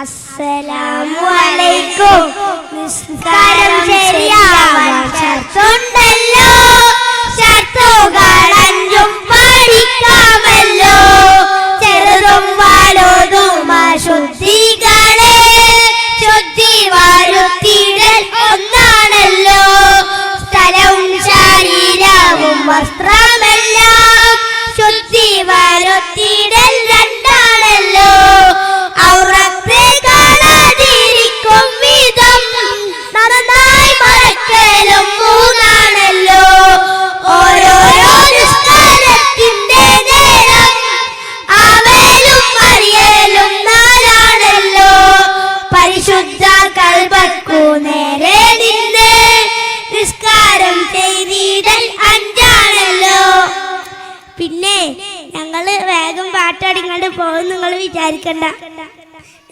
അസ്സലാമു അലൈക്കും. നിസ്കാരം ശരിയാവാൻ ഷർത്തുണ്ടല്ലോ, ഷർത്തുകൾ അഞ്ചും പഠിക്കാമല്ലോ. ചെറുതും വലുതും അശുദ്ധികളെ ശുദ്ധി വരുത്തിയിടൽ ഒന്നാണല്ലോ. സ്ഥലവും ശരീരവും വസ്ത്രമെല്ലാം ശുദ്ധി വരുത്തിയിടൽ രണ്ടാണല്ലോ. ഔറത്തെ കാണാതിരിക്കും വിധം നന്നായി മറക്കലും മൂന്നാണല്ലോ. ഓരോരോ നിസ്കാരത്തിന്റെ നേരം ആവലും അറിയലും നാലാണല്ലോ. പരിശുദ്ധ കൽബക്കു നേരെ നിന്ന് നിസ്കാരം ചെയ്തിടൽ അഞ്ചാണല്ലോ. പിന്നെ ഞങ്ങള് വേഗം പാട്ടടിങ്ങാണ്ട് പോകും നിങ്ങൾ വിചാരിക്കണ്ട.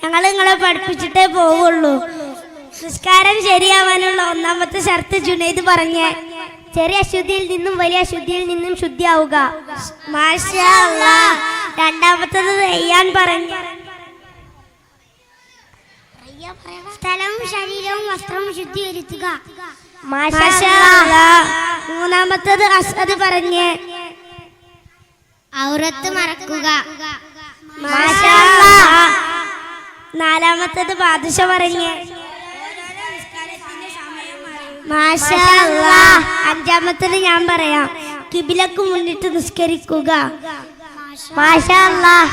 ഞങ്ങൾ നിങ്ങളെ പഠിപ്പിച്ചിട്ടേ പോവുള്ളൂ. നിസ്കാരം ശരിയാവാനുള്ള ഒന്നാമത്തെ ഷർത്ത് ജുനൈദ് പറഞ്ഞേ, ചെറിയ അശുദ്ധിയിൽ നിന്നും വലിയ അശുദ്ധിയിൽ നിന്നും ശുദ്ധിയാവുക. മാഷാ അല്ലാഹ്. രണ്ടാമത്തത് റയ്യാൻ പറഞ്ഞു, സ്ഥലവും ശരീരവും വസ്ത്രവും ശുദ്ധീകരിക്കുക. മാഷാ അല്ലാഹ്. മൂന്നാമത്തത് അസ്അദ് പറഞ്ഞേ, ഔറത്ത് മറക്കുക. മാഷാ അല്ലാഹ്. നാലാമത്തത് ബാദുഷ പറഞ്ഞേ, മാഷാ അല്ലാഹ്. അഞ്ചാമത്തത് ഞാൻ പറയാം, കിബിലക്ക് മുന്നിട്ട് നിസ്കരിക്കുക. മാഷാ അല്ലാഹ്.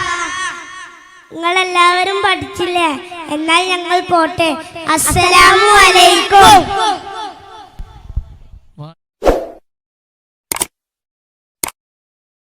നിങ്ങളെല്ലാവരും പഠിച്ചില്ലേ? എന്നാൽ ഞങ്ങൾ പോട്ടെ. അസ്സലാമു അലൈക്കും.